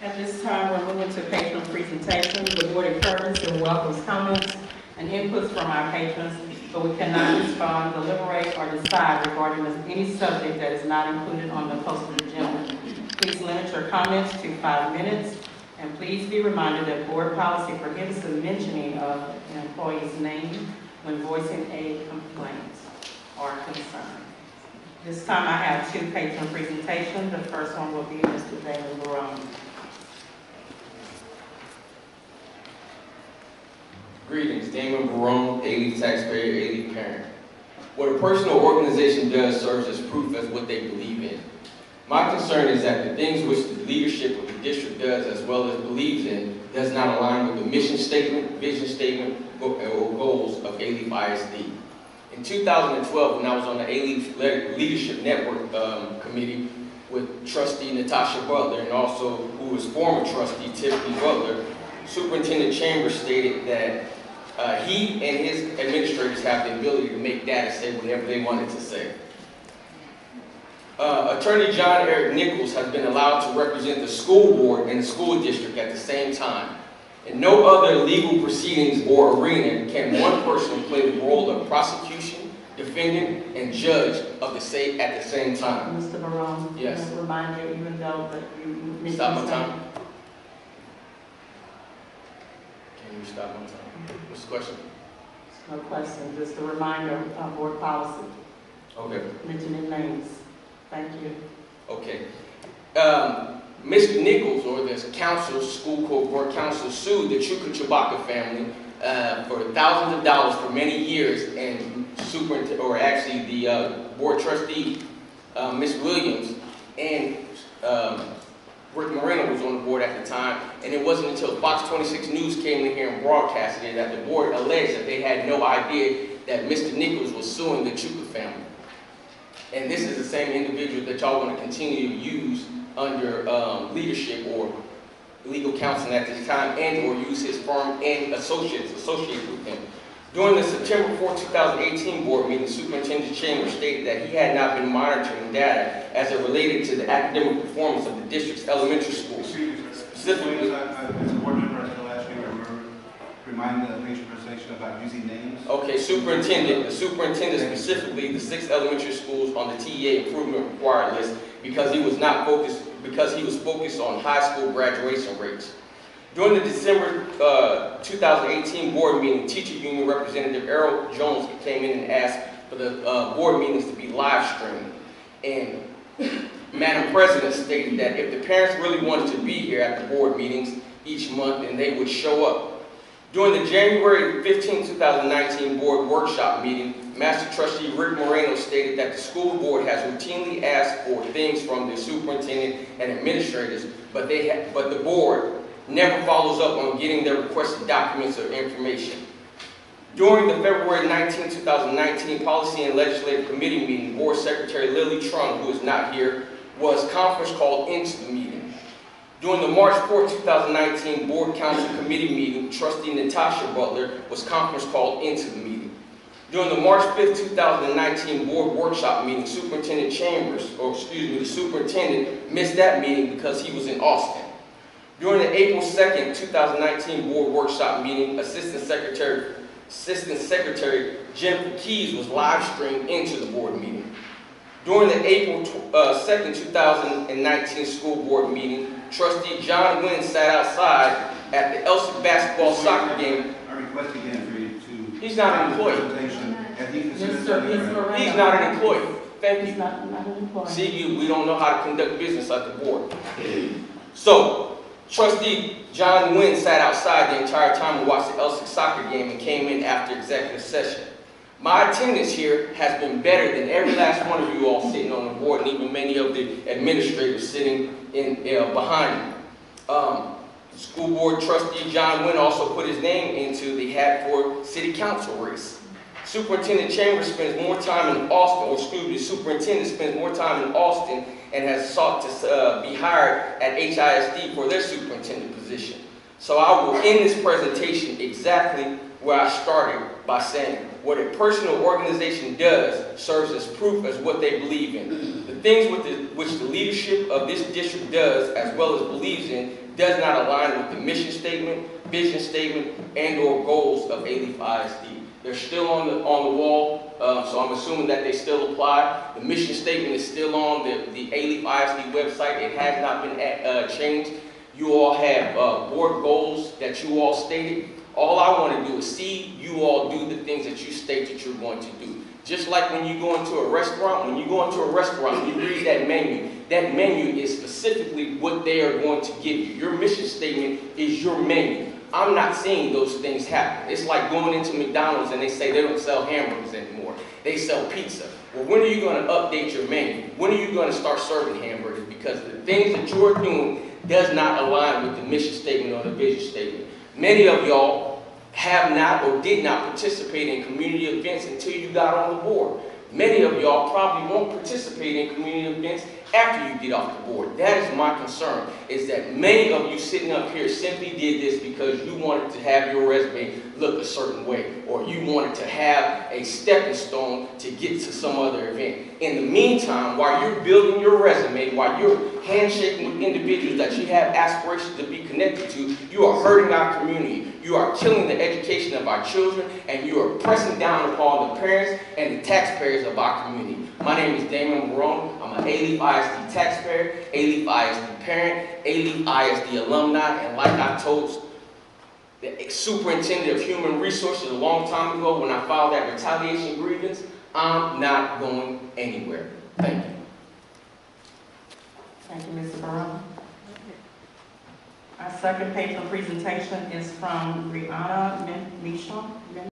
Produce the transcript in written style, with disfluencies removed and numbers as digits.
At this time, we're moving to patron presentations. The board encourages and welcomes comments and inputs from our patrons, but we cannot respond, deliberate, or decide regarding any subject that is not included on the posted agenda. Please limit your comments to 5 minutes, and please be reminded that board policy prohibits the mentioning of an employee's name when voicing a complaint or concern. This time I have 2 patron presentations. The first one will be Mr. Damon Barone. Greetings, Damon Barone, Alief taxpayer, Alief parent. What a person or organization does serves as proof as what they believe in. My concern is that the things which the leadership of the district does as well as believes in does not align with the mission statement, vision statement, or goals of Alief ISD. In 2012, when I was on the Alief Leadership Network committee with Trustee Natasha Butler and also who was former Trustee Tiffany Butler, Superintendent Chambers stated that he and his administrators have the ability to make data say whatever they wanted to say. Attorney Jon Erik Nichols has been allowed to represent the school board and the school district at the same time. In no other legal proceedings or arena can one person play the role of prosecution, defendant, and judge of the at the same time. Mr. Barone, yes. I remind you, even though that you stop my time. Can you stop my time? What's the question? No question. Just a reminder of board policy. Okay. Mentioning names. Thank you. Okay. Mr. Nichols, or the council, school court board council, sued the Chuka Chibuogwu family for thousands of dollars for many years, and the board trustee, Ms. Williams, and Rick Moreno was on the board at the time, and it wasn't until Fox 26 News came in here and broadcasted it that the board alleged that they had no idea that Mr. Nichols was suing the Chuka family. And this is the same individual that y'all want to continue to use under leadership or legal counseling at this time, and or use his firm and associated with him. During the September 4, 2018 board meeting, Superintendent Chambers stated that he had not been monitoring data as it related to the academic performance of the district's elementary schools. Specifically, as a board member, I still ask you to remind the patron presentation about using names. Okay, the superintendent specifically the 6 elementary schools on the TEA improvement required list because he was focused on high school graduation rates. During the December 2018 board meeting, teacher union representative Errol Jones came in and asked for the board meetings to be live streamed. And Madam President stated that if the parents really wanted to be here at the board meetings each month, then they would show up. During the January 15, 2019 board workshop meeting, Master Trustee Rick Moreno stated that the school board has routinely asked for things from the superintendent and administrators, but the board never follows up on getting their requested documents or information. During the February 19, 2019 Policy and Legislative Committee meeting, Board Secretary Lily Trump, who is not here, was conference called into the meeting. During the March 4, 2019 Board Council Committee meeting, Trustee Natasha Butler was conference called into the meeting. During the March 5, 2019 Board Workshop meeting, Superintendent the superintendent missed that meeting because he was in Austin. During the April 2, 2019 Board Workshop meeting, Assistant Secretary Jennifer Keys was live streamed into the board meeting. During the April 2, 2019 school board meeting, Trustee John Wynn sat outside at the Elsie basketball soccer game. I request again for you to... He's not an employee. He's not an employee. Thank you. He's not an employee. See, we don't know how to conduct business at the board. So, Trustee John Wynn sat outside the entire time and watched the Elsie soccer game and came in after executive session. My attendance here has been better than every last one of you all sitting on the board, and even many of the administrators sitting behind me. School board trustee John Wynn also put his name into the hat for city council race. Superintendent Chambers spends more time in Austin, superintendent spends more time in Austin and has sought to be hired at HISD for their superintendent position. So I will end this presentation exactly where I started by saying, what a person or organization does serves as proof as what they believe in. The things which the leadership of this district does as well as believes in does not align with the mission statement, vision statement, and/or goals of Alief ISD. They're still on the wall, so I'm assuming that they still apply. The mission statement is still on the Alief ISD website. It has not been changed. You all have board goals that you all stated. All I want to do is see you all do the things that you state that you're going to do. Just like when you go into a restaurant, you read that menu. That menu is specifically what they are going to give you. Your mission statement is your menu. I'm not seeing those things happen. It's like going into McDonald's and they say they don't sell hamburgers anymore. They sell pizza. Well, when are you going to update your menu? When are you going to start serving hamburgers? Because the things that you're doing does not align with the mission statement or the vision statement. Many of y'all have not or did not participate in community events until you got on the board. Many of y'all probably won't participate in community events after you get off the board. That is my concern, is that many of you sitting up here simply did this because you wanted to have your resume look a certain way, or you wanted to have a stepping stone to get to some other event. In the meantime, while you're building your resume, while you're handshaking with individuals that you have aspirations to be connected to, you are hurting our community. You are killing the education of our children, and you are pressing down upon the parents and the taxpayers of our community. My name is Damon Barone. I'm an Alief ISD taxpayer, Alief ISD parent, Alief ISD alumni, and like I told the Superintendent of Human Resources a long time ago when I filed that retaliation grievance, I'm not going anywhere. Thank you. Thank you, Mr. Barone. Our second patron presentation is from Rihanna Misha.